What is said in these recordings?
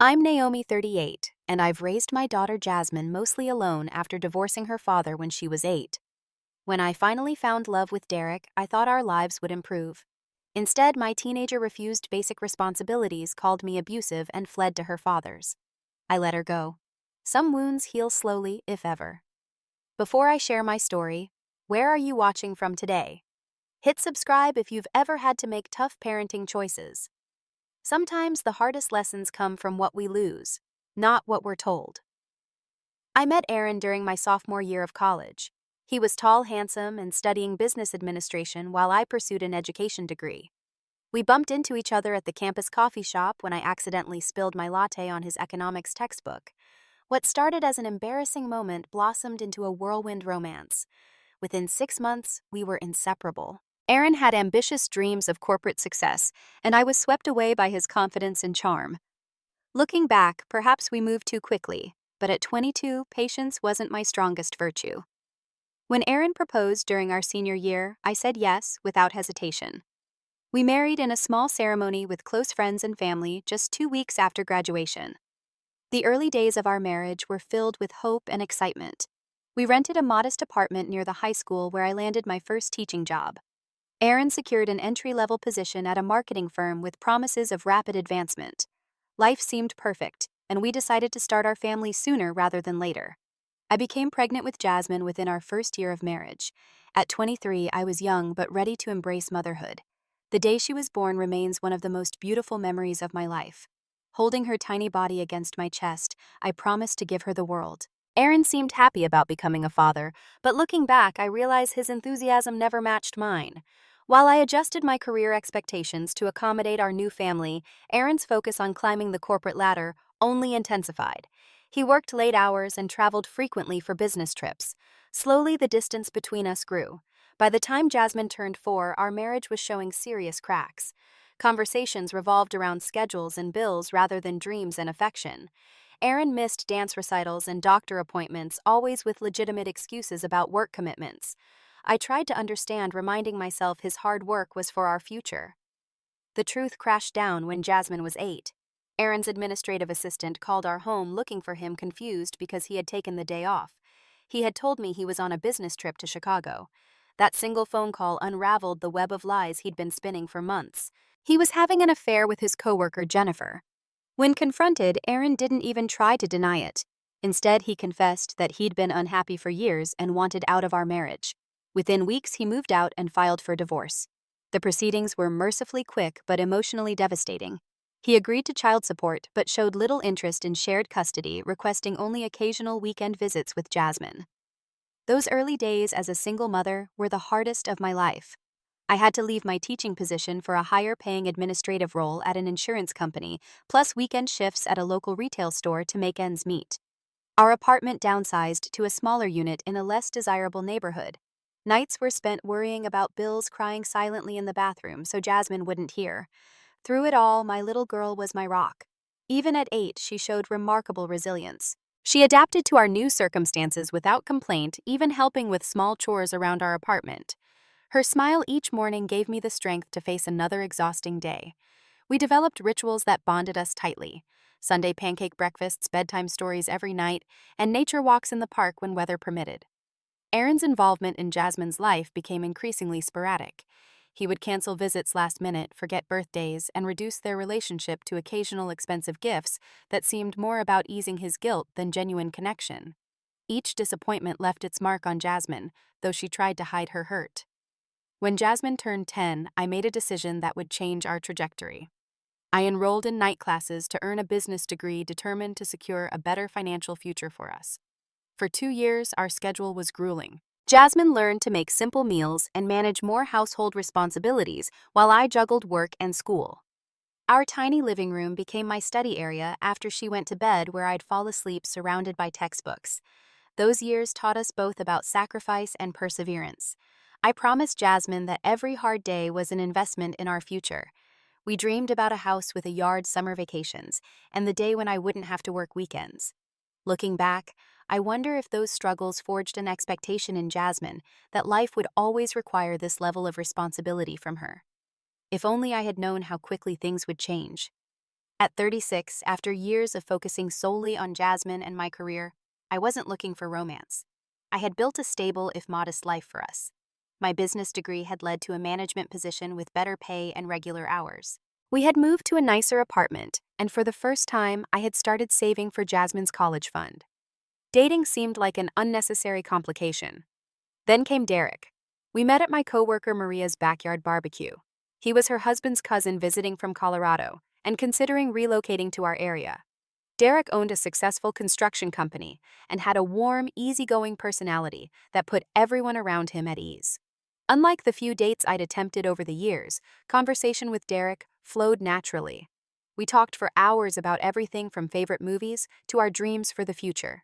I'm Naomi, 38, and I've raised my daughter Jasmine mostly alone after divorcing her father when she was 8. When I finally found love with Derek, I thought our lives would improve. Instead, my teenager refused basic responsibilities, called me abusive, and fled to her father's. I let her go. Some wounds heal slowly, if ever. Before I share my story, where are you watching from today? Hit subscribe if you've ever had to make tough parenting choices. Sometimes the hardest lessons come from what we lose, not what we're told. I met Aaron during my sophomore year of college. He was tall, handsome, and studying business administration while I pursued an education degree. We bumped into each other at the campus coffee shop when I accidentally spilled my latte on his economics textbook. What started as an embarrassing moment blossomed into a whirlwind romance. Within 6 months, we were inseparable. Aaron had ambitious dreams of corporate success, and I was swept away by his confidence and charm. Looking back, perhaps we moved too quickly, but at 22, patience wasn't my strongest virtue. When Aaron proposed during our senior year, I said yes without hesitation. We married in a small ceremony with close friends and family just 2 weeks after graduation. The early days of our marriage were filled with hope and excitement. We rented a modest apartment near the high school where I landed my first teaching job. Aaron secured an entry-level position at a marketing firm with promises of rapid advancement. Life seemed perfect, and we decided to start our family sooner rather than later. I became pregnant with Jasmine within our first year of marriage. At 23, I was young but ready to embrace motherhood. The day she was born remains one of the most beautiful memories of my life. Holding her tiny body against my chest, I promised to give her the world. Aaron seemed happy about becoming a father, but looking back, I realize his enthusiasm never matched mine. While I adjusted my career expectations to accommodate our new family, Aaron's focus on climbing the corporate ladder only intensified. He worked late hours and traveled frequently for business trips. Slowly, the distance between us grew. By the time Jasmine turned 4, our marriage was showing serious cracks. Conversations revolved around schedules and bills rather than dreams and affection. Aaron missed dance recitals and doctor appointments, always with legitimate excuses about work commitments. I tried to understand, reminding myself his hard work was for our future. The truth crashed down when Jasmine was 8. Aaron's administrative assistant called our home looking for him, confused because he had taken the day off. He had told me he was on a business trip to Chicago. That single phone call unraveled the web of lies he'd been spinning for months. He was having an affair with his coworker, Jennifer. When confronted, Aaron didn't even try to deny it. Instead, he confessed that he'd been unhappy for years and wanted out of our marriage. Within weeks, he moved out and filed for divorce. The proceedings were mercifully quick but emotionally devastating. He agreed to child support but showed little interest in shared custody, requesting only occasional weekend visits with Jasmine. Those early days as a single mother were the hardest of my life. I had to leave my teaching position for a higher-paying administrative role at an insurance company, plus weekend shifts at a local retail store to make ends meet. Our apartment downsized to a smaller unit in a less desirable neighborhood. Nights were spent worrying about bills, crying silently in the bathroom so Jasmine wouldn't hear. Through it all, my little girl was my rock. Even at 8, she showed remarkable resilience. She adapted to our new circumstances without complaint, even helping with small chores around our apartment. Her smile each morning gave me the strength to face another exhausting day. We developed rituals that bonded us tightly: Sunday pancake breakfasts, bedtime stories every night, and nature walks in the park when weather permitted. Aaron's involvement in Jasmine's life became increasingly sporadic. He would cancel visits last minute, forget birthdays, and reduce their relationship to occasional expensive gifts that seemed more about easing his guilt than genuine connection. Each disappointment left its mark on Jasmine, though she tried to hide her hurt. When Jasmine turned 10, I made a decision that would change our trajectory. I enrolled in night classes to earn a business degree, determined to secure a better financial future for us. For 2 years, our schedule was grueling. Jasmine learned to make simple meals and manage more household responsibilities while I juggled work and school. Our tiny living room became my study area after she went to bed, where I'd fall asleep surrounded by textbooks. Those years taught us both about sacrifice and perseverance. I promised Jasmine that every hard day was an investment in our future. We dreamed about a house with a yard, summer vacations, and the day when I wouldn't have to work weekends. Looking back, I wonder if those struggles forged an expectation in Jasmine that life would always require this level of responsibility from her. If only I had known how quickly things would change. At 36, after years of focusing solely on Jasmine and my career, I wasn't looking for romance. I had built a stable, if modest, life for us. My business degree had led to a management position with better pay and regular hours. We had moved to a nicer apartment, and for the first time, I had started saving for Jasmine's college fund. Dating seemed like an unnecessary complication. Then came Derek. We met at my coworker Maria's backyard barbecue. He was her husband's cousin visiting from Colorado and considering relocating to our area. Derek owned a successful construction company and had a warm, easygoing personality that put everyone around him at ease. Unlike the few dates I'd attempted over the years, conversation with Derek flowed naturally. We talked for hours about everything from favorite movies to our dreams for the future.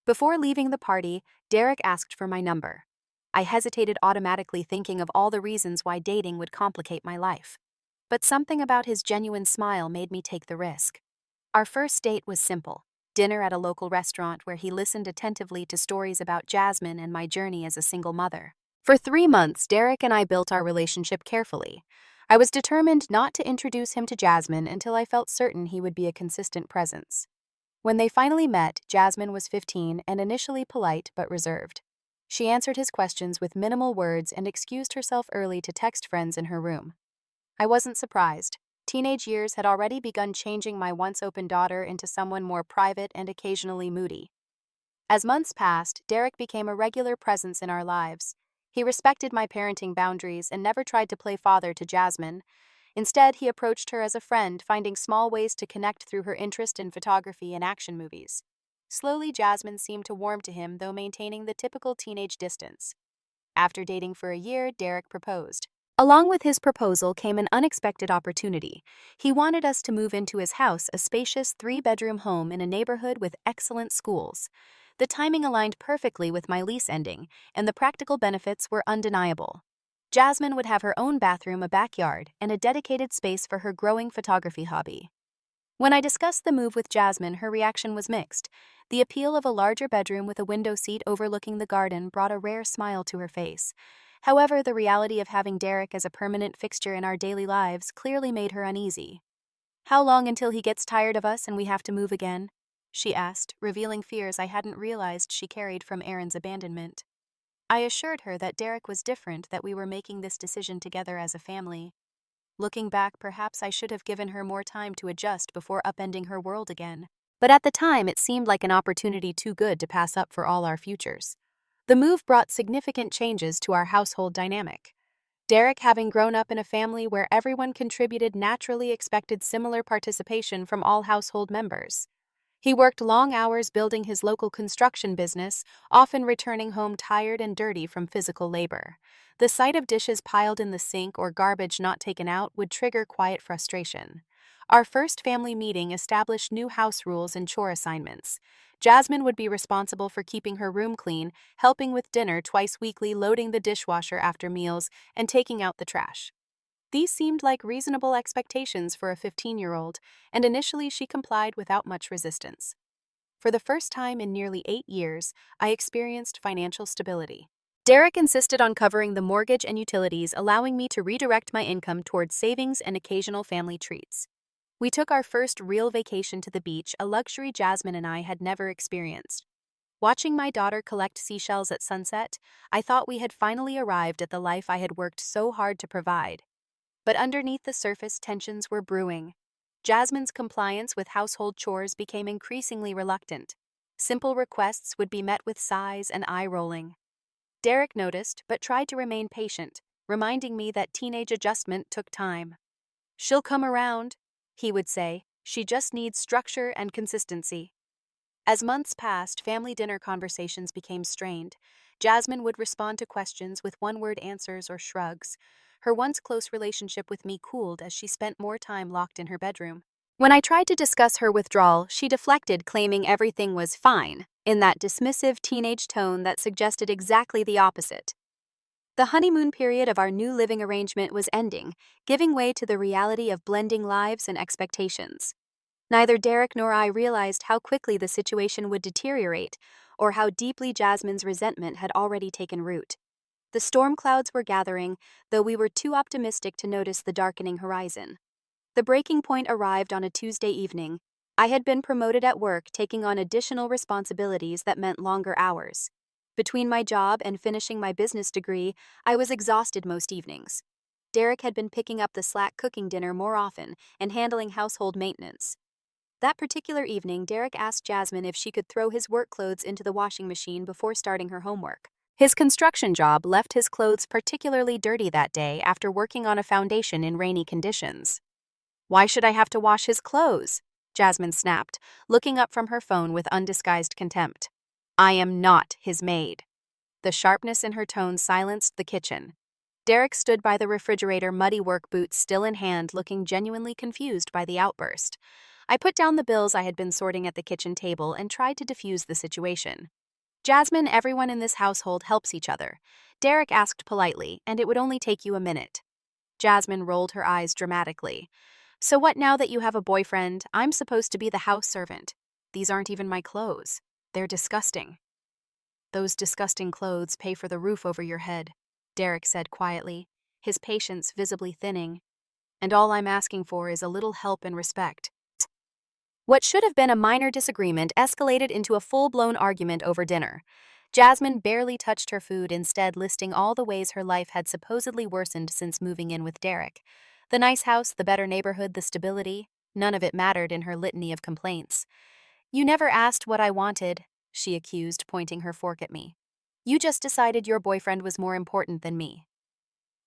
Before leaving the party, Derek asked for my number. I hesitated, automatically thinking of all the reasons why dating would complicate my life. But something about his genuine smile made me take the risk. Our first date was simple: dinner at a local restaurant where he listened attentively to stories about Jasmine and my journey as a single mother. For 3 months, Derek and I built our relationship carefully. I was determined not to introduce him to Jasmine until I felt certain he would be a consistent presence. When they finally met, Jasmine was 15 and initially polite but reserved. She answered his questions with minimal words and excused herself early to text friends in her room. I wasn't surprised. Teenage years had already begun changing my once open daughter into someone more private and occasionally moody. As months passed, Derek became a regular presence in our lives. He respected my parenting boundaries and never tried to play father to Jasmine. Instead, he approached her as a friend, finding small ways to connect through her interest in photography and action movies. Slowly, Jasmine seemed to warm to him, though maintaining the typical teenage distance. After dating for a year, Derek proposed. Along with his proposal came an unexpected opportunity. He wanted us to move into his house, a spacious 3-bedroom home in a neighborhood with excellent schools. The timing aligned perfectly with my lease ending, and the practical benefits were undeniable. Jasmine would have her own bathroom, a backyard, and a dedicated space for her growing photography hobby. When I discussed the move with Jasmine, her reaction was mixed. The appeal of a larger bedroom with a window seat overlooking the garden brought a rare smile to her face. However, the reality of having Derek as a permanent fixture in our daily lives clearly made her uneasy. "How long until he gets tired of us and we have to move again?" she asked, revealing fears I hadn't realized she carried from Aaron's abandonment. I assured her that Derek was different, that we were making this decision together as a family. Looking back, perhaps I should have given her more time to adjust before upending her world again. But at the time, it seemed like an opportunity too good to pass up for all our futures. The move brought significant changes to our household dynamic. Derek, having grown up in a family where everyone contributed, naturally expected similar participation from all household members. He worked long hours building his local construction business, often returning home tired and dirty from physical labor. The sight of dishes piled in the sink or garbage not taken out would trigger quiet frustration. Our first family meeting established new house rules and chore assignments. Jasmine would be responsible for keeping her room clean, helping with dinner twice weekly, loading the dishwasher after meals, and taking out the trash. These seemed like reasonable expectations for a 15-year-old, and initially she complied without much resistance. For the first time in nearly 8 years, I experienced financial stability. Derek insisted on covering the mortgage and utilities, allowing me to redirect my income towards savings and occasional family treats. We took our first real vacation to the beach, a luxury Jasmine and I had never experienced. Watching my daughter collect seashells at sunset, I thought we had finally arrived at the life I had worked so hard to provide. But underneath the surface, tensions were brewing. Jasmine's compliance with household chores became increasingly reluctant. Simple requests would be met with sighs and eye-rolling. Derek noticed, but tried to remain patient, reminding me that teenage adjustment took time. "She'll come around," he would say. "She just needs structure and consistency." As months passed, family dinner conversations became strained. Jasmine would respond to questions with one-word answers or shrugs. Her once close relationship with me cooled as she spent more time locked in her bedroom. When I tried to discuss her withdrawal, she deflected, claiming everything was fine, in that dismissive teenage tone that suggested exactly the opposite. The honeymoon period of our new living arrangement was ending, giving way to the reality of blending lives and expectations. Neither Derek nor I realized how quickly the situation would deteriorate, or how deeply Jasmine's resentment had already taken root. The storm clouds were gathering, though we were too optimistic to notice the darkening horizon. The breaking point arrived on a Tuesday evening. I had been promoted at work, taking on additional responsibilities that meant longer hours. Between my job and finishing my business degree, I was exhausted most evenings. Derek had been picking up the slack cooking dinner more often and handling household maintenance. That particular evening, Derek asked Jasmine if she could throw his work clothes into the washing machine before starting her homework. His construction job left his clothes particularly dirty that day after working on a foundation in rainy conditions. "Why should I have to wash his clothes?" Jasmine snapped, looking up from her phone with undisguised contempt. "I am not his maid." The sharpness in her tone silenced the kitchen. Derek stood by the refrigerator, muddy work boots still in hand, looking genuinely confused by the outburst. I put down the bills I had been sorting at the kitchen table and tried to defuse the situation. "Jasmine, everyone in this household helps each other." Derek asked politely, "and it would only take you a minute." Jasmine rolled her eyes dramatically. "So what now that you have a boyfriend? I'm supposed to be the house servant. These aren't even my clothes. They're disgusting." "Those disgusting clothes pay for the roof over your head," Derek said quietly, his patience visibly thinning. "And all I'm asking for is a little help and respect." What should have been a minor disagreement escalated into a full-blown argument over dinner. Jasmine barely touched her food, instead listing all the ways her life had supposedly worsened since moving in with Derek. The nice house, the better neighborhood, the stability, none of it mattered in her litany of complaints. "You never asked what I wanted," she accused, pointing her fork at me. "You just decided your boyfriend was more important than me."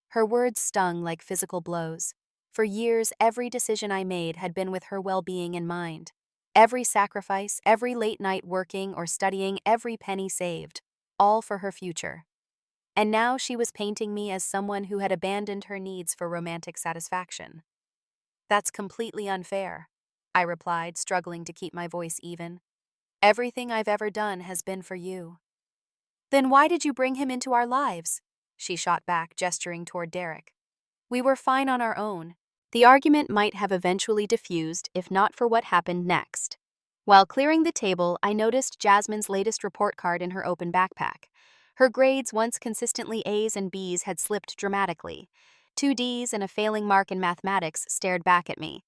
Her words stung like physical blows. For years, every decision I made had been with her well-being in mind. Every sacrifice, every late night working or studying, every penny saved, all for her future. And now she was painting me as someone who had abandoned her needs for romantic satisfaction. "That's completely unfair," I replied, struggling to keep my voice even. "Everything I've ever done has been for you." "Then why did you bring him into our lives?" she shot back, gesturing toward Derek. "We were fine on our own." The argument might have eventually diffused if not for what happened next. While clearing the table, I noticed Jasmine's latest report card in her open backpack. Her grades, once consistently A's and B's, had slipped dramatically. 2 D's and a failing mark in mathematics stared back at me.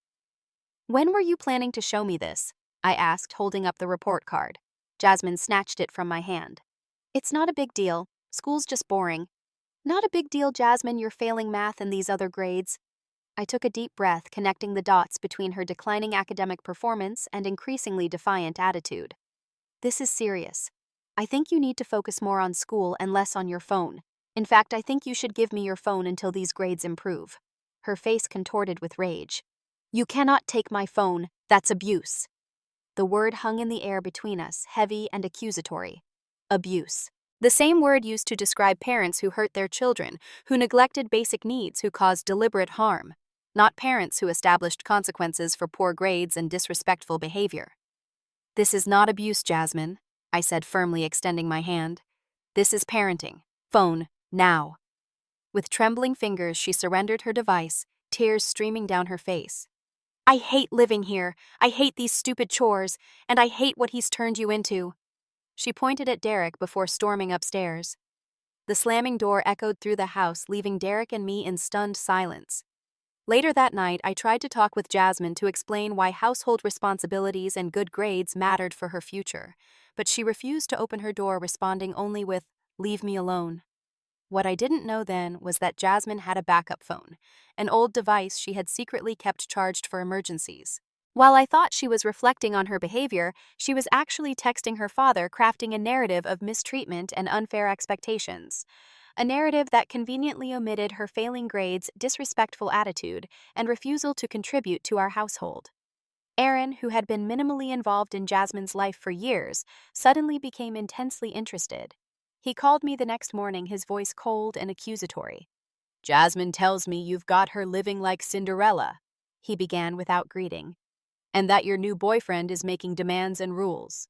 "When were you planning to show me this?" I asked, holding up the report card. Jasmine snatched it from my hand. "It's not a big deal. School's just boring." "Not a big deal, Jasmine, you're failing math and these other grades." I took a deep breath, connecting the dots between her declining academic performance and increasingly defiant attitude. "This is serious. I think you need to focus more on school and less on your phone. In fact, I think you should give me your phone until these grades improve." Her face contorted with rage. "You cannot take my phone. That's abuse." The word hung in the air between us, heavy and accusatory. Abuse. The same word used to describe parents who hurt their children, who neglected basic needs, who caused deliberate harm. Not parents who established consequences for poor grades and disrespectful behavior. "This is not abuse, Jasmine," I said, firmly extending my hand. "This is parenting. Phone, now." With trembling fingers, she surrendered her device, tears streaming down her face. "I hate living here. I hate these stupid chores, and I hate what he's turned you into." She pointed at Derek before storming upstairs. The slamming door echoed through the house, leaving Derek and me in stunned silence. Later that night, I tried to talk with Jasmine to explain why household responsibilities and good grades mattered for her future, but she refused to open her door, responding only with, "Leave me alone." What I didn't know then was that Jasmine had a backup phone, an old device she had secretly kept charged for emergencies. While I thought she was reflecting on her behavior, she was actually texting her father, crafting a narrative of mistreatment and unfair expectations. A narrative that conveniently omitted her failing grades, disrespectful attitude, and refusal to contribute to our household. Aaron, who had been minimally involved in Jasmine's life for years, suddenly became intensely interested. He called me the next morning, his voice cold and accusatory. "Jasmine tells me you've got her living like Cinderella," he began without greeting, "and that your new boyfriend is making demands and rules."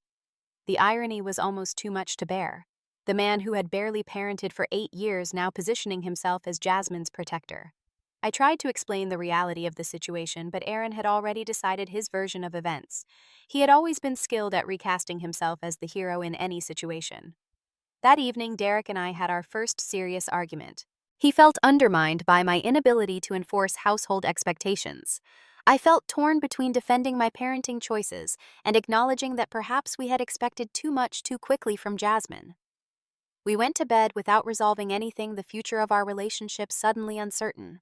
The irony was almost too much to bear. The man who had barely parented for 8 years now positioning himself as Jasmine's protector. I tried to explain the reality of the situation, but Aaron had already decided his version of events. He had always been skilled at recasting himself as the hero in any situation. That evening, Derek and I had our first serious argument. He felt undermined by my inability to enforce household expectations. I felt torn between defending my parenting choices and acknowledging that perhaps we had expected too much too quickly from Jasmine. We went to bed without resolving anything, the future of our relationship suddenly uncertain.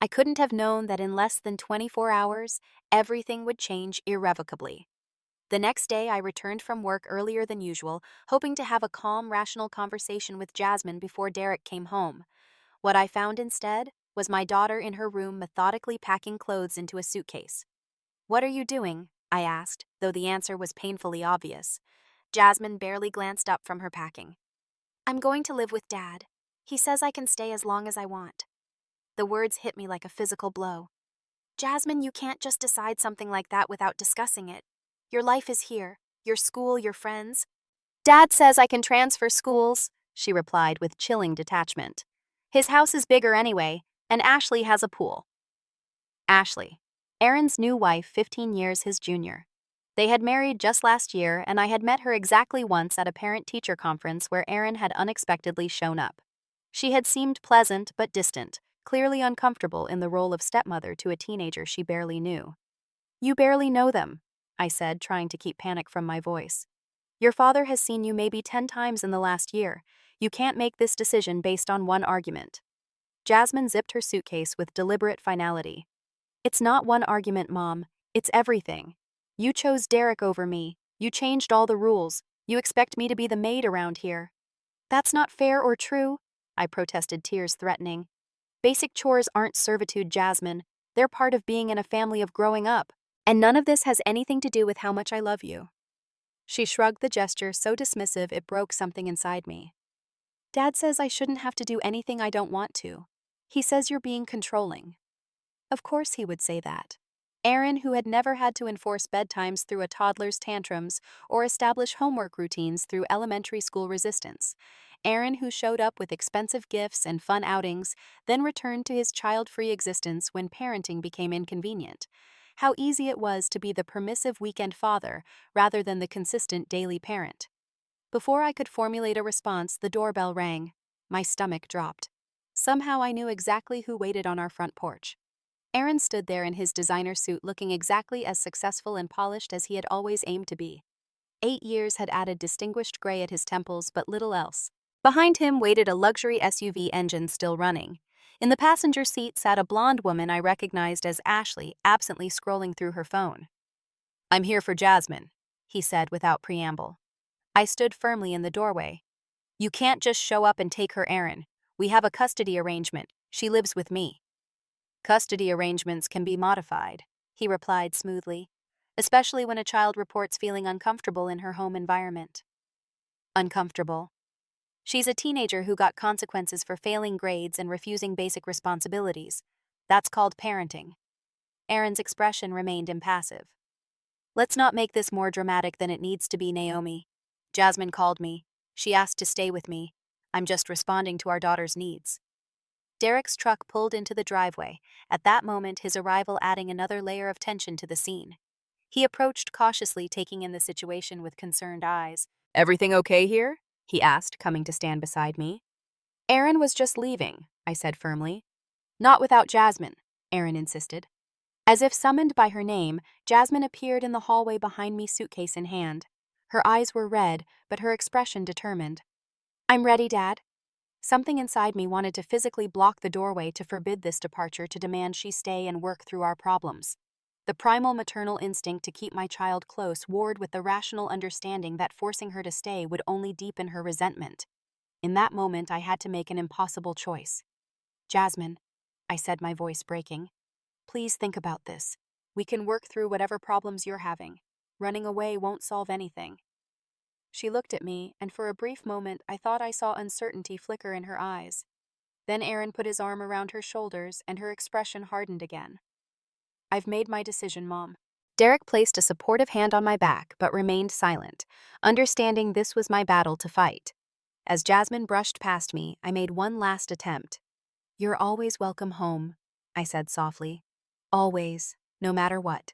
I couldn't have known that in less than 24 hours, everything would change irrevocably. The next day, I returned from work earlier than usual, hoping to have a calm, rational conversation with Jasmine before Derek came home. What I found instead was my daughter in her room methodically packing clothes into a suitcase. "What are you doing?" I asked, though the answer was painfully obvious. Jasmine barely glanced up from her packing. "I'm going to live with Dad. He says I can stay as long as I want." The words hit me like a physical blow. "Jasmine, you can't just decide something like that without discussing it. Your life is here, your school, your friends." "Dad says I can transfer schools," she replied with chilling detachment. "His house is bigger anyway, and Ashley has a pool." Ashley, Aaron's new wife, 15 years his junior. They had married just last year, and I had met her exactly once at a parent-teacher conference where Aaron had unexpectedly shown up. She had seemed pleasant but distant, clearly uncomfortable in the role of stepmother to a teenager she barely knew. "You barely know them," I said, trying to keep panic from my voice. "Your father has seen you maybe 10 times in the last year. You can't make this decision based on one argument." Jasmine zipped her suitcase with deliberate finality. "It's not one argument, Mom. It's everything. You chose Derek over me. You changed all the rules. You expect me to be the maid around here." "That's not fair or true," I protested, tears threatening. "Basic chores aren't servitude, Jasmine. They're part of being in a family, of growing up. And none of this has anything to do with how much I love you." She shrugged, the gesture so dismissive it broke something inside me. "Dad says I shouldn't have to do anything I don't want to. He says you're being controlling." Of course he would say that. Aaron, who had never had to enforce bedtimes through a toddler's tantrums or establish homework routines through elementary school resistance. Aaron, who showed up with expensive gifts and fun outings, then returned to his child-free existence when parenting became inconvenient. How easy it was to be the permissive weekend father rather than the consistent daily parent. Before I could formulate a response, the doorbell rang. My stomach dropped. Somehow I knew exactly who waited on our front porch. Aaron stood there in his designer suit, looking exactly as successful and polished as he had always aimed to be. 8 years had added distinguished gray at his temples, but little else. Behind him waited a luxury SUV, engine still running. In the passenger seat sat a blonde woman I recognized as Ashley, absently scrolling through her phone. "I'm here for Jasmine," he said without preamble. I stood firmly in the doorway. "You can't just show up and take her, Aaron. We have a custody arrangement. She lives with me." "Custody arrangements can be modified," he replied smoothly, "especially when a child reports feeling uncomfortable in her home environment." Uncomfortable. She's a teenager who got consequences for failing grades and refusing basic responsibilities. That's called parenting. Aaron's expression remained impassive. "Let's not make this more dramatic than it needs to be, Naomi. Jasmine called me. She asked to stay with me. I'm just responding to our daughter's needs." Derek's truck pulled into the driveway, at that moment his arrival adding another layer of tension to the scene. He approached cautiously, taking in the situation with concerned eyes. "Everything okay here?" he asked, coming to stand beside me. "Aaron was just leaving," I said firmly. "Not without Jasmine," Aaron insisted. As if summoned by her name, Jasmine appeared in the hallway behind me, suitcase in hand. Her eyes were red, but her expression determined. "I'm ready, Dad." Something inside me wanted to physically block the doorway, to forbid this departure, to demand she stay and work through our problems. The primal maternal instinct to keep my child close warred with the rational understanding that forcing her to stay would only deepen her resentment. In that moment, I had to make an impossible choice. "Jasmine," I said, my voice breaking, "please think about this. We can work through whatever problems you're having. Running away won't solve anything." She looked at me, and for a brief moment I thought I saw uncertainty flicker in her eyes. Then Aaron put his arm around her shoulders, and her expression hardened again. "I've made my decision, Mom." Derek placed a supportive hand on my back, but remained silent, understanding this was my battle to fight. As Jasmine brushed past me, I made one last attempt. "You're always welcome home," I said softly. "Always, no matter what."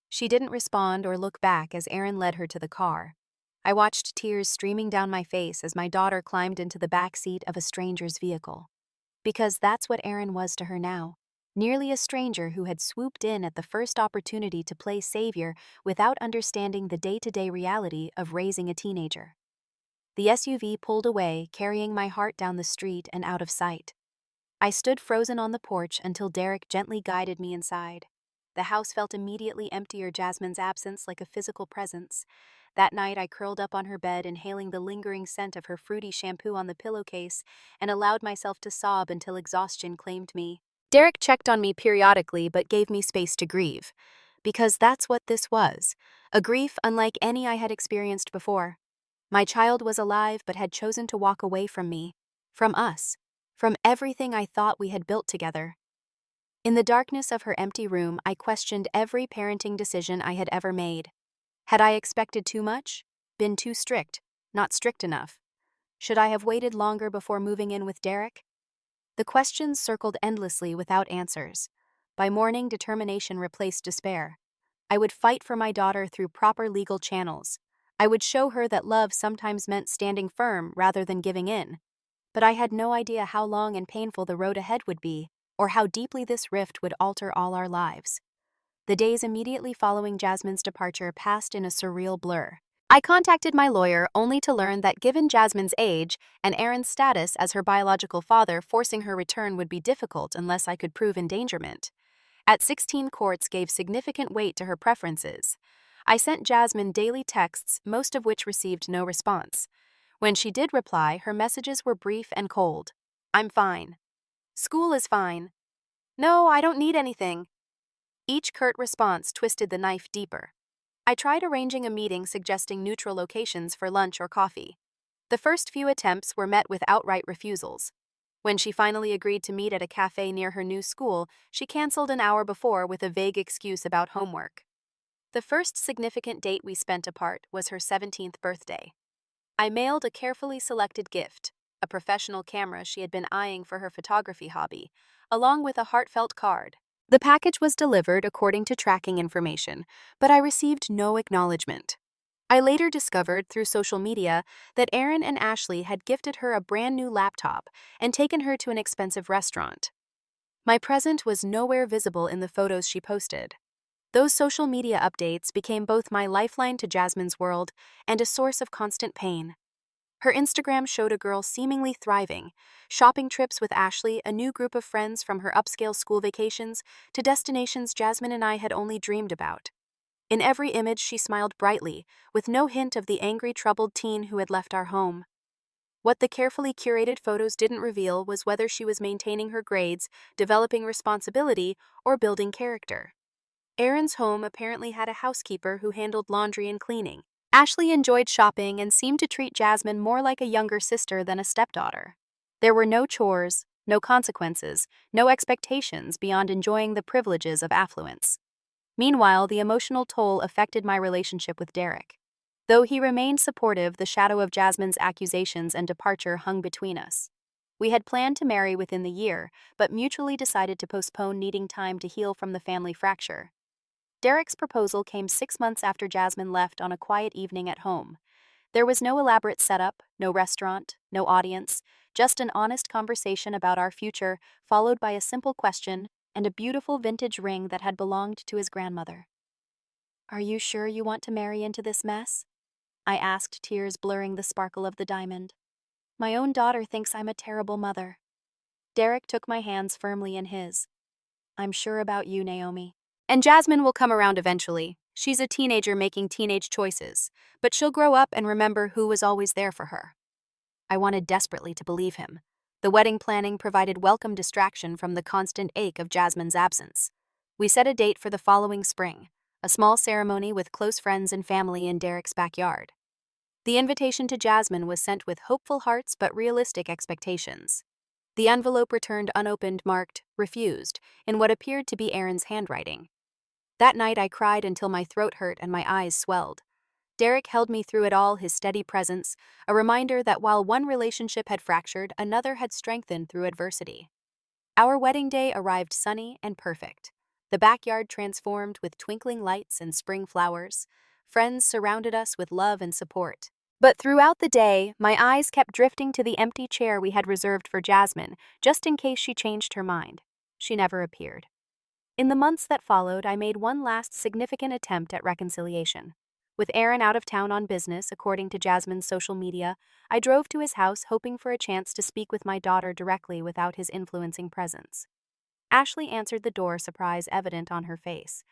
She didn't respond or look back as Aaron led her to the car. I watched tears streaming down my face as my daughter climbed into the back seat of a stranger's vehicle. Because that's what Aaron was to her now, nearly a stranger who had swooped in at the first opportunity to play savior without understanding the day-to-day reality of raising a teenager. The SUV pulled away, carrying my heart down the street and out of sight. I stood frozen on the porch until Derek gently guided me inside. The house felt immediately emptier, Jasmine's absence like a physical presence. That night, I curled up on her bed, inhaling the lingering scent of her fruity shampoo on the pillowcase, and allowed myself to sob until exhaustion claimed me. Derek checked on me periodically but gave me space to grieve. Because that's what this was, a grief unlike any I had experienced before. My child was alive but had chosen to walk away from me, from us, from everything I thought we had built together. In the darkness of her empty room, I questioned every parenting decision I had ever made. Had I expected too much? Been too strict? Not strict enough? Should I have waited longer before moving in with Derek? The questions circled endlessly without answers. By morning, determination replaced despair. I would fight for my daughter through proper legal channels. I would show her that love sometimes meant standing firm rather than giving in. But I had no idea how long and painful the road ahead would be, or how deeply this rift would alter all our lives. The days immediately following Jasmine's departure passed in a surreal blur. I contacted my lawyer only to learn that given Jasmine's age and Aaron's status as her biological father, forcing her return would be difficult unless I could prove endangerment. At 16, courts gave significant weight to her preferences. I sent Jasmine daily texts, most of which received no response. When she did reply, her messages were brief and cold. "I'm fine." "School is fine." "No, I don't need anything." Each curt response twisted the knife deeper. I tried arranging a meeting suggesting neutral locations for lunch or coffee. The first few attempts were met with outright refusals. When she finally agreed to meet at a cafe near her new school, she canceled an hour before with a vague excuse about homework. The first significant date we spent apart was her 17th birthday. I mailed a carefully selected gift, a professional camera she had been eyeing for her photography hobby, along with a heartfelt card. The package was delivered according to tracking information, but I received no acknowledgement. I later discovered through social media that Aaron and Ashley had gifted her a brand new laptop and taken her to an expensive restaurant. My present was nowhere visible in the photos she posted. Those social media updates became both my lifeline to Jasmine's world and a source of constant pain. Her Instagram showed a girl seemingly thriving, shopping trips with Ashley, a new group of friends from her upscale school vacations, to destinations Jasmine and I had only dreamed about. In every image, she smiled brightly, with no hint of the angry, troubled teen who had left our home. What the carefully curated photos didn't reveal was whether she was maintaining her grades, developing responsibility, or building character. Aaron's home apparently had a housekeeper who handled laundry and cleaning. Ashley enjoyed shopping and seemed to treat Jasmine more like a younger sister than a stepdaughter. There were no chores, no consequences, no expectations beyond enjoying the privileges of affluence. Meanwhile, the emotional toll affected my relationship with Derek. Though he remained supportive, the shadow of Jasmine's accusations and departure hung between us. We had planned to marry within the year, but mutually decided to postpone, needing time to heal from the family fracture. Derek's proposal came 6 months after Jasmine left on a quiet evening at home. There was no elaborate setup, no restaurant, no audience, just an honest conversation about our future, followed by a simple question and a beautiful vintage ring that had belonged to his grandmother. "Are you sure you want to marry into this mess?" I asked, tears blurring the sparkle of the diamond. "My own daughter thinks I'm a terrible mother." Derek took my hands firmly in his. "I'm sure about you, Naomi. And Jasmine will come around eventually. She's a teenager making teenage choices, but she'll grow up and remember who was always there for her." I wanted desperately to believe him. The wedding planning provided welcome distraction from the constant ache of Jasmine's absence. We set a date for the following spring, a small ceremony with close friends and family in Derek's backyard. The invitation to Jasmine was sent with hopeful hearts but realistic expectations. The envelope returned unopened, marked "refused," in what appeared to be Aaron's handwriting. That night I cried until my throat hurt and my eyes swelled. Derek held me through it all, his steady presence, a reminder that while one relationship had fractured, another had strengthened through adversity. Our wedding day arrived sunny and perfect. The backyard transformed with twinkling lights and spring flowers. Friends surrounded us with love and support. But throughout the day, my eyes kept drifting to the empty chair we had reserved for Jasmine, just in case she changed her mind. She never appeared. In the months that followed, I made one last significant attempt at reconciliation. With Aaron out of town on business, according to Jasmine's social media, I drove to his house hoping for a chance to speak with my daughter directly without his influencing presence. Ashley answered the door, surprise evident on her face.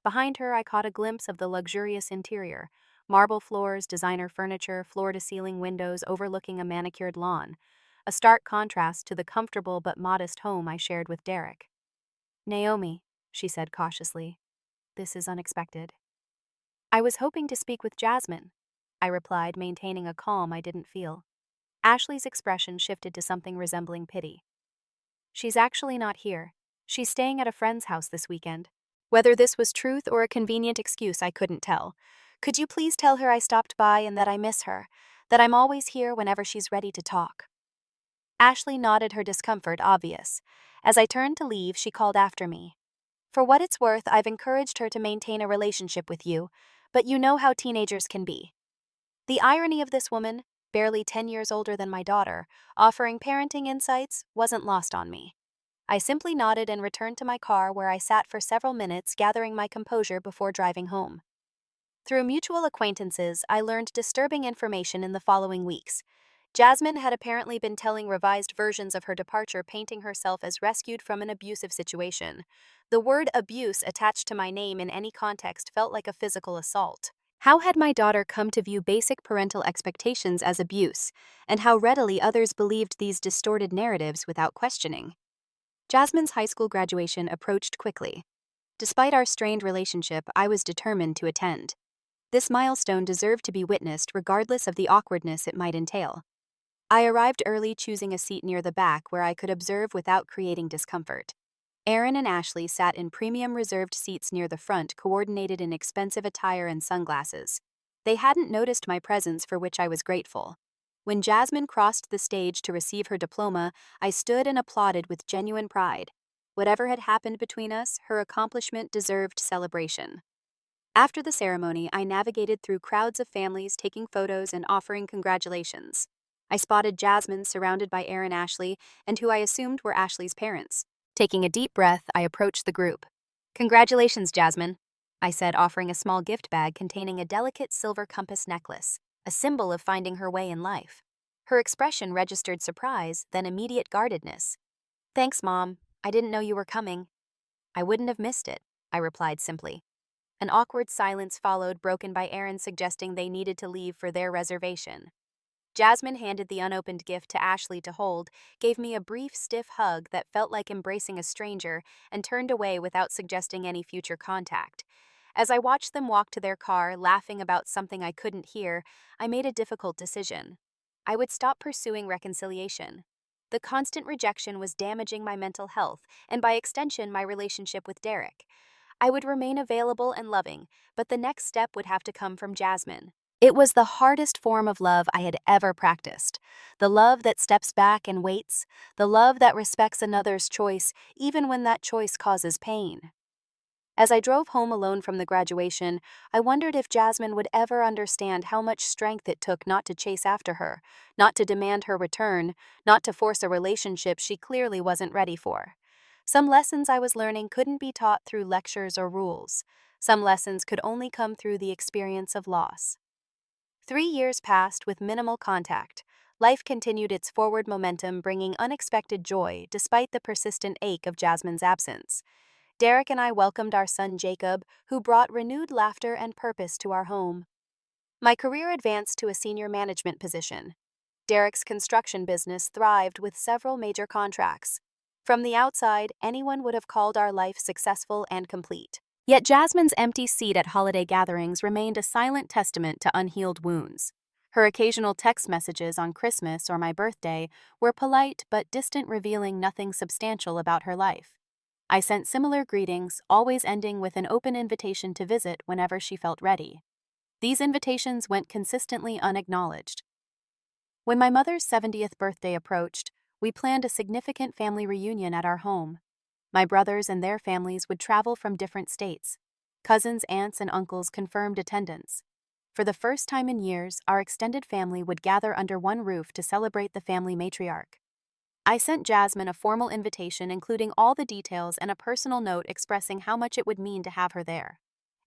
Behind her, I caught a glimpse of the luxurious interior: marble floors, designer furniture, floor-to-ceiling windows overlooking a manicured lawn, a stark contrast to the comfortable but modest home I shared with Derek. "Naomi," she said cautiously, "this is unexpected." "I was hoping to speak with Jasmine," I replied, maintaining a calm I didn't feel. Ashley's expression shifted to something resembling pity. "She's actually not here. She's staying at a friend's house this weekend." Whether this was truth or a convenient excuse, I couldn't tell. "Could you please tell her I stopped by and that I miss her, that I'm always here whenever she's ready to talk?" Ashley nodded, her discomfort obvious. As I turned to leave, she called after me. "For what it's worth, I've encouraged her to maintain a relationship with you, but you know how teenagers can be." The irony of this woman, barely 10 years older than my daughter, offering parenting insights, wasn't lost on me. I simply nodded and returned to my car, where I sat for several minutes gathering my composure before driving home. Through mutual acquaintances, I learned disturbing information in the following weeks. Jasmine had apparently been telling revised versions of her departure, painting herself as rescued from an abusive situation. The word abuse attached to my name in any context felt like a physical assault. How had my daughter come to view basic parental expectations as abuse, and how readily others believed these distorted narratives without questioning? Jasmine's high school graduation approached quickly. Despite our strained relationship, I was determined to attend. This milestone deserved to be witnessed, regardless of the awkwardness it might entail. I arrived early, choosing a seat near the back where I could observe without creating discomfort. Aaron and Ashley sat in premium reserved seats near the front, coordinated in expensive attire and sunglasses. They hadn't noticed my presence, for which I was grateful. When Jasmine crossed the stage to receive her diploma, I stood and applauded with genuine pride. Whatever had happened between us, her accomplishment deserved celebration. After the ceremony, I navigated through crowds of families taking photos and offering congratulations. I spotted Jasmine surrounded by Aaron, Ashley, and who I assumed were Ashley's parents. Taking a deep breath, I approached the group. "Congratulations, Jasmine," I said, offering a small gift bag containing a delicate silver compass necklace, a symbol of finding her way in life. Her expression registered surprise, then immediate guardedness. "Thanks, Mom. I didn't know you were coming." "I wouldn't have missed it," I replied simply. An awkward silence followed, broken by Aaron suggesting they needed to leave for their reservation. Jasmine handed the unopened gift to Ashley to hold, gave me a brief, stiff hug that felt like embracing a stranger, and turned away without suggesting any future contact. As I watched them walk to their car, laughing about something I couldn't hear, I made a difficult decision. I would stop pursuing reconciliation. The constant rejection was damaging my mental health, and by extension, my relationship with Derek. I would remain available and loving, but the next step would have to come from Jasmine. It was the hardest form of love I had ever practiced. The love that steps back and waits, the love that respects another's choice, even when that choice causes pain. As I drove home alone from the graduation, I wondered if Jasmine would ever understand how much strength it took not to chase after her, not to demand her return, not to force a relationship she clearly wasn't ready for. Some lessons I was learning couldn't be taught through lectures or rules. Some lessons could only come through the experience of loss. 3 years passed with minimal contact. Life continued its forward momentum, bringing unexpected joy despite the persistent ache of Jasmine's absence. Derek and I welcomed our son Jacob, who brought renewed laughter and purpose to our home. My career advanced to a senior management position. Derek's construction business thrived with several major contracts. From the outside, anyone would have called our life successful and complete. Yet Jasmine's empty seat at holiday gatherings remained a silent testament to unhealed wounds. Her occasional text messages on Christmas or my birthday were polite but distant, revealing nothing substantial about her life. I sent similar greetings, always ending with an open invitation to visit whenever she felt ready. These invitations went consistently unacknowledged. When my mother's 70th birthday approached, we planned a significant family reunion at our home. My brothers and their families would travel from different states. Cousins, aunts, and uncles confirmed attendance. For the first time in years, our extended family would gather under one roof to celebrate the family matriarch. I sent Jasmine a formal invitation including all the details and a personal note expressing how much it would mean to have her there.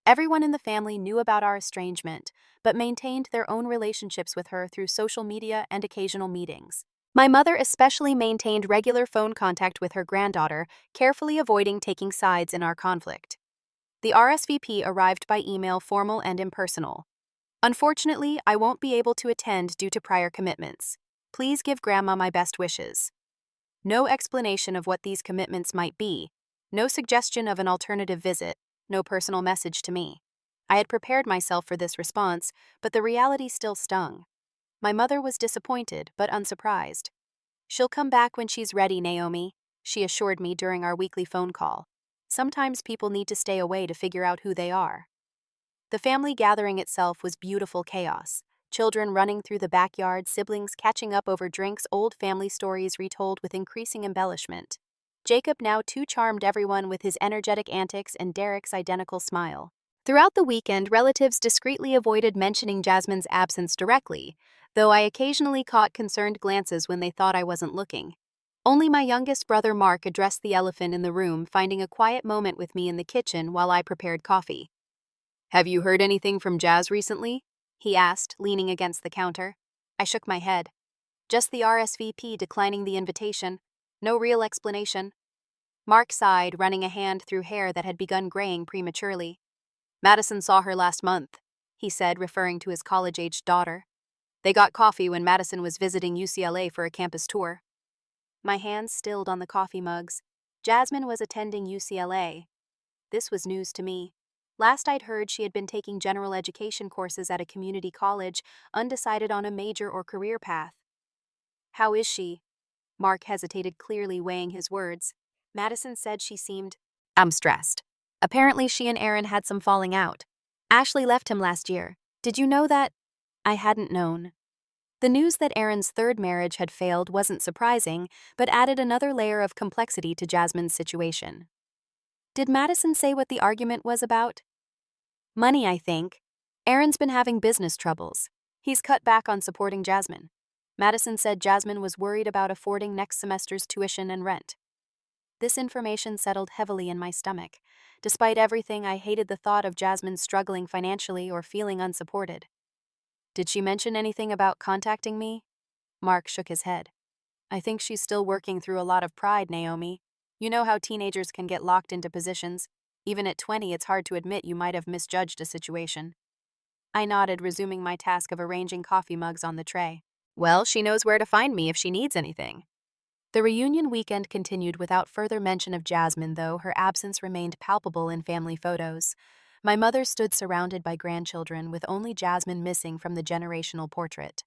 Everyone in the family knew about our estrangement, but maintained their own relationships with her through social media and occasional meetings. My mother especially maintained regular phone contact with her granddaughter, carefully avoiding taking sides in our conflict. The RSVP arrived by email, formal and impersonal. Unfortunately, I won't be able to attend due to prior commitments. Please give Grandma my best wishes. No explanation of what these commitments might be, no suggestion of an alternative visit, no personal message to me. I had prepared myself for this response, but the reality still stung. My mother was disappointed, but unsurprised. "She'll come back when she's ready, Naomi," she assured me during our weekly phone call. Sometimes people need to stay away to figure out who they are. The family gathering itself was beautiful chaos. Children running through the backyard, siblings catching up over drinks, old family stories retold with increasing embellishment. Jacob now too charmed everyone with his energetic antics and Derek's identical smile. Throughout the weekend, relatives discreetly avoided mentioning Jasmine's absence directly, though I occasionally caught concerned glances when they thought I wasn't looking. Only my youngest brother Mark addressed the elephant in the room, finding a quiet moment with me in the kitchen while I prepared coffee. "Have you heard anything from Jazz recently?" he asked, leaning against the counter. I shook my head. Just the RSVP declining the invitation. No real explanation. Mark sighed, running a hand through hair that had begun graying prematurely. "Madison saw her last month," he said, referring to his college-aged daughter. "They got coffee when Madison was visiting UCLA for a campus tour." My hands stilled on the coffee mugs. Jasmine was attending UCLA. This was news to me. Last I'd heard, she had been taking general education courses at a community college, undecided on a major or career path. "How is she?" Mark hesitated, clearly weighing his words. Madison said she seemed... I'm stressed. Apparently she and Aaron had some falling out. Ashley left him last year. Did you know that? I hadn't known. The news that Aaron's third marriage had failed wasn't surprising, but added another layer of complexity to Jasmine's situation. Did Madison say what the argument was about? Money, I think. Aaron's been having business troubles. He's cut back on supporting Jasmine. Madison said Jasmine was worried about affording next semester's tuition and rent. This information settled heavily in my stomach. Despite everything, I hated the thought of Jasmine struggling financially or feeling unsupported. "Did she mention anything about contacting me?" Mark shook his head. "I think she's still working through a lot of pride, Naomi. You know how teenagers can get locked into positions. Even at 20, it's hard to admit you might have misjudged a situation." I nodded, resuming my task of arranging coffee mugs on the tray. "Well, she knows where to find me if she needs anything." The reunion weekend continued without further mention of Jasmine, though her absence remained palpable in family photos. My mother stood surrounded by grandchildren, with only Jasmine missing from the generational portrait.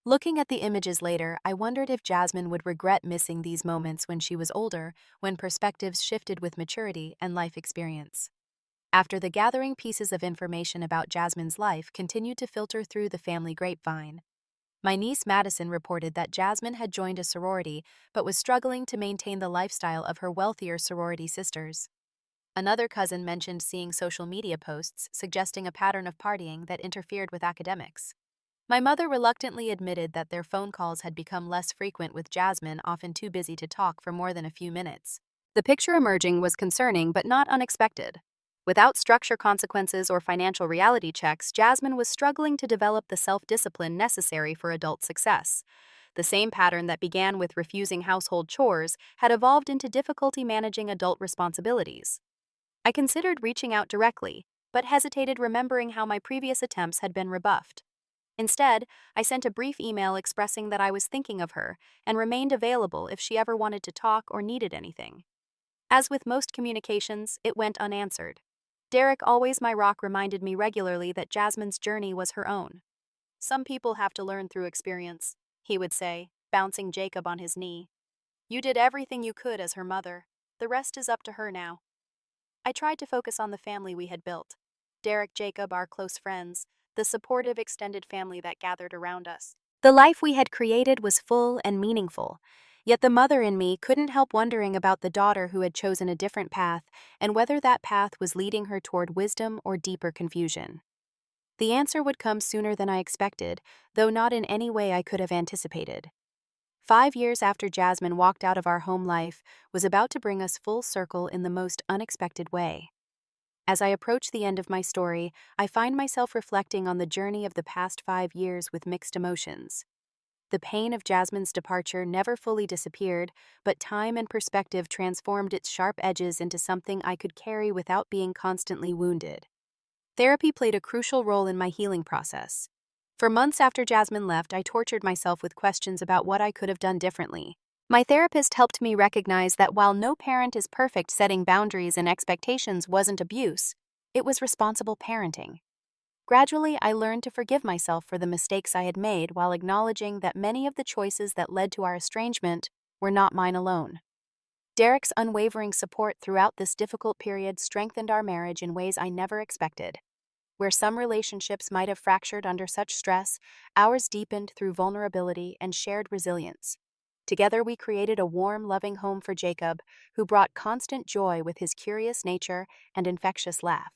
Looking at the images later, I wondered if Jasmine would regret missing these moments when she was older, when perspectives shifted with maturity and life experience. After the gathering, pieces of information about Jasmine's life continued to filter through the family grapevine. My niece Madison reported that Jasmine had joined a sorority but was struggling to maintain the lifestyle of her wealthier sorority sisters. Another cousin mentioned seeing social media posts suggesting a pattern of partying that interfered with academics. My mother reluctantly admitted that their phone calls had become less frequent, with Jasmine often too busy to talk for more than a few minutes. The picture emerging was concerning but not unexpected. Without structure, consequences, or financial reality checks, Jasmine was struggling to develop the self-discipline necessary for adult success. The same pattern that began with refusing household chores had evolved into difficulty managing adult responsibilities. I considered reaching out directly, but hesitated, remembering how my previous attempts had been rebuffed. Instead, I sent a brief email expressing that I was thinking of her and remained available if she ever wanted to talk or needed anything. As with most communications, it went unanswered. Derek, always my rock, reminded me regularly that Jasmine's journey was her own. "Some people have to learn through experience," he would say, bouncing Jacob on his knee. "You did everything you could as her mother. The rest is up to her now." I tried to focus on the family we had built. Derek, Jacob, our close friends, the supportive extended family that gathered around us. The life we had created was full and meaningful. Yet the mother in me couldn't help wondering about the daughter who had chosen a different path, and whether that path was leading her toward wisdom or deeper confusion. The answer would come sooner than I expected, though not in any way I could have anticipated. 5 years after Jasmine walked out of our home life was about to bring us full circle in the most unexpected way. As I approach the end of my story, I find myself reflecting on the journey of the past 5 years with mixed emotions. The pain of Jasmine's departure never fully disappeared, but time and perspective transformed its sharp edges into something I could carry without being constantly wounded. Therapy played a crucial role in my healing process. For months after Jasmine left, I tortured myself with questions about what I could have done differently. My therapist helped me recognize that while no parent is perfect, setting boundaries and expectations wasn't abuse, it was responsible parenting. Gradually, I learned to forgive myself for the mistakes I had made while acknowledging that many of the choices that led to our estrangement were not mine alone. Derek's unwavering support throughout this difficult period strengthened our marriage in ways I never expected. Where some relationships might have fractured under such stress, ours deepened through vulnerability and shared resilience. Together, we created a warm, loving home for Jacob, who brought constant joy with his curious nature and infectious laugh.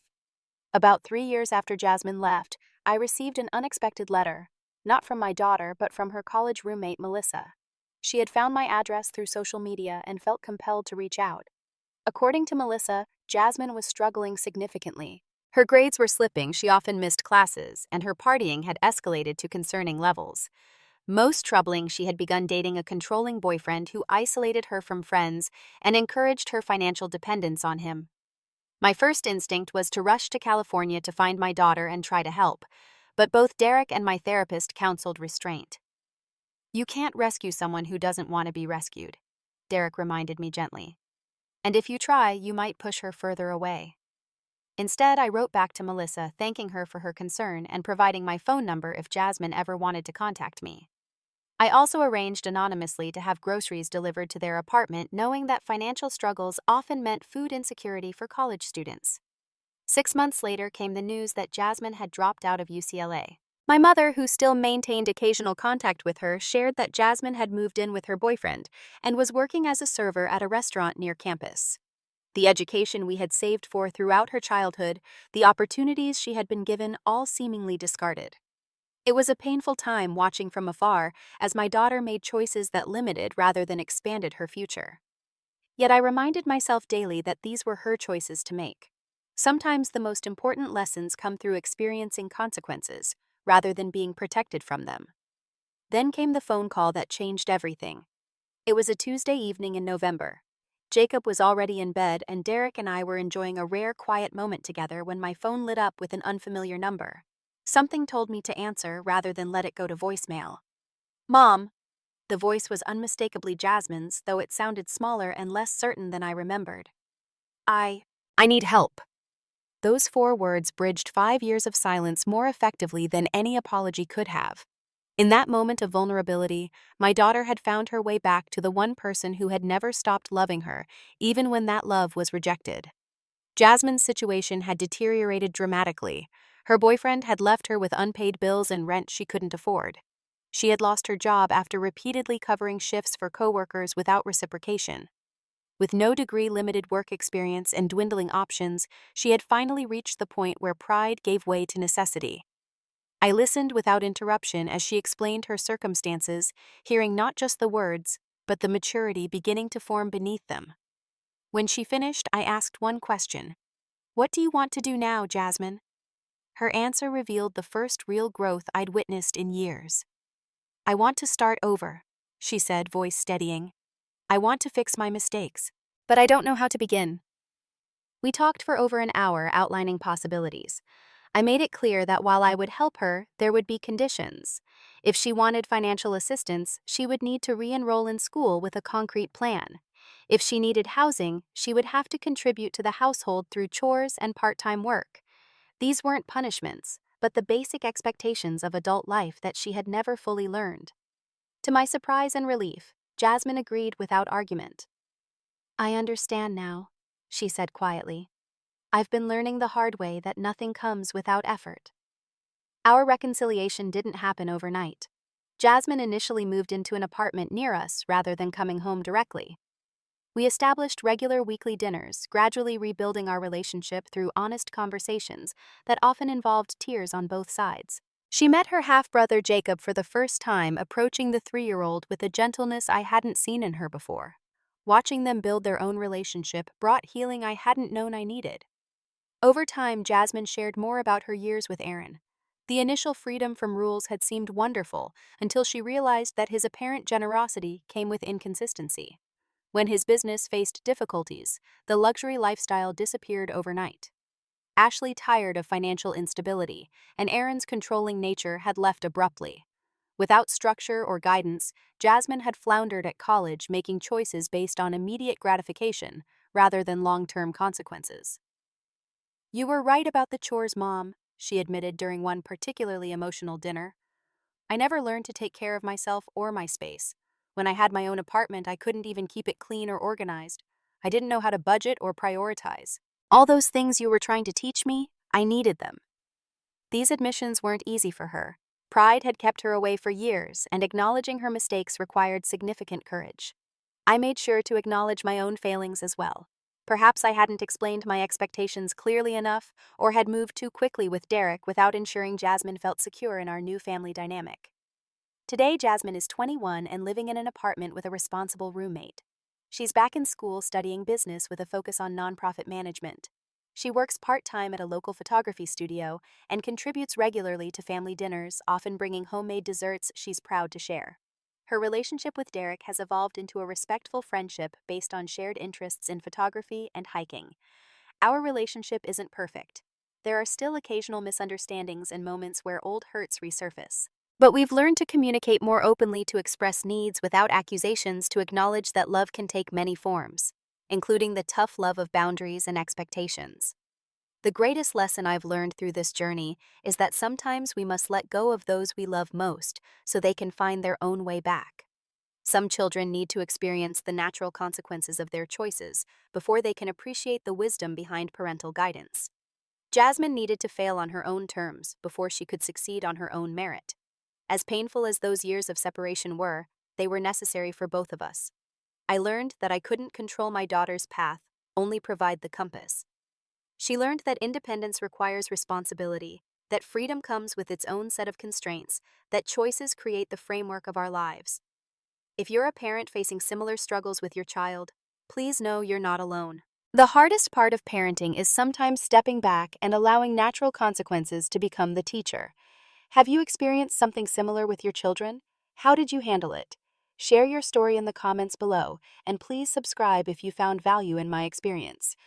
About 3 years after Jasmine left, I received an unexpected letter, not from my daughter, but from her college roommate, Melissa. She had found my address through social media and felt compelled to reach out. According to Melissa, Jasmine was struggling significantly. Her grades were slipping, she often missed classes, and her partying had escalated to concerning levels. Most troubling, she had begun dating a controlling boyfriend who isolated her from friends and encouraged her financial dependence on him. My first instinct was to rush to California to find my daughter and try to help, but both Derek and my therapist counseled restraint. "You can't rescue someone who doesn't want to be rescued," Derek reminded me gently. "And if you try, you might push her further away." Instead, I wrote back to Melissa, thanking her for her concern and providing my phone number if Jasmine ever wanted to contact me. I also arranged anonymously to have groceries delivered to their apartment, knowing that financial struggles often meant food insecurity for college students. 6 months later came the news that Jasmine had dropped out of UCLA. My mother, who still maintained occasional contact with her, shared that Jasmine had moved in with her boyfriend and was working as a server at a restaurant near campus. The education we had saved for throughout her childhood, the opportunities she had been given, all seemingly discarded. It was a painful time watching from afar as my daughter made choices that limited rather than expanded her future. Yet I reminded myself daily that these were her choices to make. Sometimes the most important lessons come through experiencing consequences rather than being protected from them. Then came the phone call that changed everything. It was a Tuesday evening in November. Jacob was already in bed, and Derek and I were enjoying a rare quiet moment together when my phone lit up with an unfamiliar number. Something told me to answer rather than let it go to voicemail. "Mom." The voice was unmistakably Jasmine's, though it sounded smaller and less certain than I remembered. I need help." Those 4 words bridged 5 years of silence more effectively than any apology could have. In that moment of vulnerability, my daughter had found her way back to the one person who had never stopped loving her, even when that love was rejected. Jasmine's situation had deteriorated dramatically. Her boyfriend had left her with unpaid bills and rent she couldn't afford. She had lost her job after repeatedly covering shifts for coworkers without reciprocation. With no degree, limited work experience, and dwindling options, she had finally reached the point where pride gave way to necessity. I listened without interruption as she explained her circumstances, hearing not just the words, but the maturity beginning to form beneath them. When she finished, I asked one question. "What do you want to do now, Jasmine?" Her answer revealed the first real growth I'd witnessed in years. "I want to start over," she said, voice steadying. "I want to fix my mistakes, but I don't know how to begin." We talked for over an hour, outlining possibilities. I made it clear that while I would help her, there would be conditions. If she wanted financial assistance, she would need to re-enroll in school with a concrete plan. If she needed housing, she would have to contribute to the household through chores and part-time work. These weren't punishments, but the basic expectations of adult life that she had never fully learned. To my surprise and relief, Jasmine agreed without argument. "I understand now," she said quietly. "I've been learning the hard way that nothing comes without effort." Our reconciliation didn't happen overnight. Jasmine initially moved into an apartment near us rather than coming home directly. We established regular weekly dinners, gradually rebuilding our relationship through honest conversations that often involved tears on both sides. She met her half-brother Jacob for the first time, approaching the 3-year-old with a gentleness I hadn't seen in her before. Watching them build their own relationship brought healing I hadn't known I needed. Over time, Jasmine shared more about her years with Aaron. The initial freedom from rules had seemed wonderful until she realized that his apparent generosity came with inconsistency. When his business faced difficulties, the luxury lifestyle disappeared overnight. Ashley tired of financial instability, and Aaron's controlling nature had left abruptly. Without structure or guidance, Jasmine had floundered at college, making choices based on immediate gratification rather than long-term consequences. "You were right about the chores, Mom," she admitted during one particularly emotional dinner. "I never learned to take care of myself or my space. When I had my own apartment, I couldn't even keep it clean or organized. I didn't know how to budget or prioritize. All those things you were trying to teach me, I needed them." These admissions weren't easy for her. Pride had kept her away for years, and acknowledging her mistakes required significant courage. I made sure to acknowledge my own failings as well. Perhaps I hadn't explained my expectations clearly enough or had moved too quickly with Derek without ensuring Jasmine felt secure in our new family dynamic. Today, Jasmine is 21 and living in an apartment with a responsible roommate. She's back in school studying business with a focus on nonprofit management. She works part-time at a local photography studio and contributes regularly to family dinners, often bringing homemade desserts she's proud to share. Her relationship with Derek has evolved into a respectful friendship based on shared interests in photography and hiking. Our relationship isn't perfect. There are still occasional misunderstandings and moments where old hurts resurface. But we've learned to communicate more openly, to express needs without accusations, to acknowledge that love can take many forms, including the tough love of boundaries and expectations. The greatest lesson I've learned through this journey is that sometimes we must let go of those we love most so they can find their own way back. Some children need to experience the natural consequences of their choices before they can appreciate the wisdom behind parental guidance. Jasmine needed to fail on her own terms before she could succeed on her own merit. As painful as those years of separation were, they were necessary for both of us. I learned that I couldn't control my daughter's path, only provide the compass. She learned that independence requires responsibility, that freedom comes with its own set of constraints, that choices create the framework of our lives. If you're a parent facing similar struggles with your child, please know you're not alone. The hardest part of parenting is sometimes stepping back and allowing natural consequences to become the teacher. Have you experienced something similar with your children? How did you handle it? Share your story in the comments below, and please subscribe if you found value in my experience.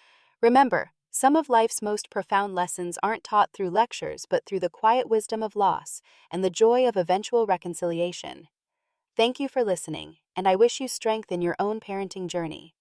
Remember, some of life's most profound lessons aren't taught through lectures but through the quiet wisdom of loss and the joy of eventual reconciliation. Thank you for listening, and I wish you strength in your own parenting journey.